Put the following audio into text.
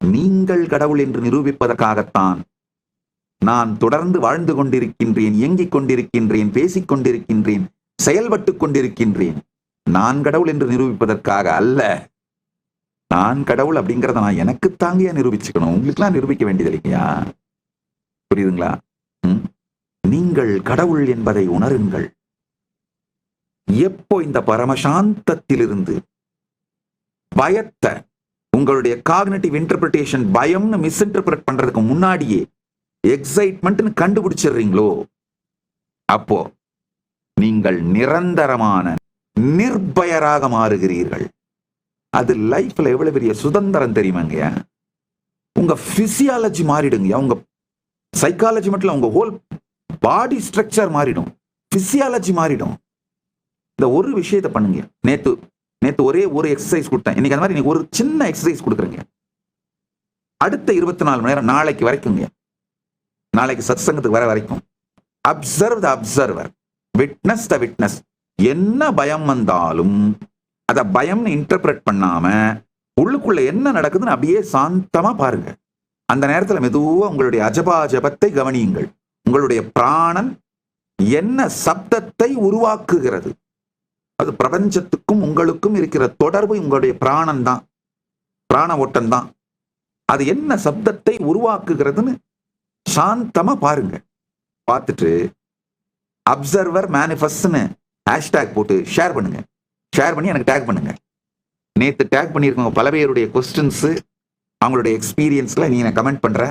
நீங்கள் கடவுள் என்று நிரூபிப்பதற்காகத்தான் நான் தொடர்ந்து வாழ்ந்து கொண்டிருக்கின்றேன், இயங்கிக் கொண்டிருக்கின்றேன், பேசிக் கொண்டிருக்கின்றேன், செயல்பட்டுக் கொண்டிருக்கின்றேன். நான் கடவுள் என்று நிரூபிப்பதற்காக அல்ல. நான் கடவுள் அப்படிங்கிறத நான் எனக்கு தாங்கியா நிரூபிச்சுக்கணும், உங்களுக்குலாம் நிரூபிக்க வேண்டியது இல்லையா? புரியுதுங்களா? நீங்கள் கடவுள் என்பதை உணருங்கள். எப்போ இந்த பரமசாந்தத்திலிருந்து பயத்தை, உங்களுடைய காக்னிட்டிவ் இன்டர்பிரிட்டேஷன் பயம்னு மிஸ்இன்டர்பிரட் பண்றதுக்கு முன்னாடியே எக்ஸைட்மெண்ட்னு கண்டுபிடிச்சிடுறீங்களோ, அப்போ நீங்கள் நிரந்தரமான நிர்பயராக மாறுகிறீர்கள். அது லைஃப்ல எவ்வளவு பெரிய சுதந்திரம் தெரியுமாங்க. உங்க பிசியாலஜி மாறிடுங்க, உங்க சைக்காலஜி மட்டும் உங்க ஹோல் பாடி ஸ்ட்ரக்சர் மாறிடும், பிசியாலஜி மாறிடும். இந்த ஒரு விஷயத்தை பண்ணுங்க. நேத்து ஒரே ஒரு எக்ஸசைஸ் கொடுத்தேன், இன்னைக்கு அந்த மாதிரி இன்னைக்கு ஒரு சின்ன எக்ஸசைஸ் கொடுக்குறேங்க. அடுத்த 24 மணி நேரம் நாளைக்கு வரைக்குங்க, நாளைக்கு சத்சங்கத்துக்கு வர வரைக்கும் observe the observer, witness the witness. என்ன பயம் வந்தாலும் அத பயம்னு இன்டர்பிரட் பண்ணாம உள்ளுக்குள்ள என்ன நடக்குதுன்னு அப்படியே சாந்தமா பாருங்க. அந்த நேரத்தில் மெதுவா உங்களுடைய அஜபாஜபத்தை கவனியுங்கள். உங்களுடைய பிராணன் என்ன சப்தத்தை உருவாக்குகிறது, அது பிரபஞ்சத்துக்கும் உங்களுக்கும் இருக்கிற தொடர்பு உங்களுடைய பிராணன் தான், பிராண ஓட்டம் தான். அது என்ன சப்தத்தை உருவாக்குகிறதுன்னு சாந்தமா பாருங்க. பார்த்துட்டு அப்சர்வர் மேனிஃபெஸ்ட்னு ஹேஷ்டேக் போட்டு ஷேர் பண்ணுங்க. ஷேர் பண்ணி எனக்கு டேக் பண்ணுங்க. நேற்று டேக் பண்ணியிருக்கோங்க பல பேருடைய கொஸ்டின்ஸ், அவங்களுடைய எக்ஸ்பீரியன்ஸ்ல நீங்க கமெண்ட் பண்ற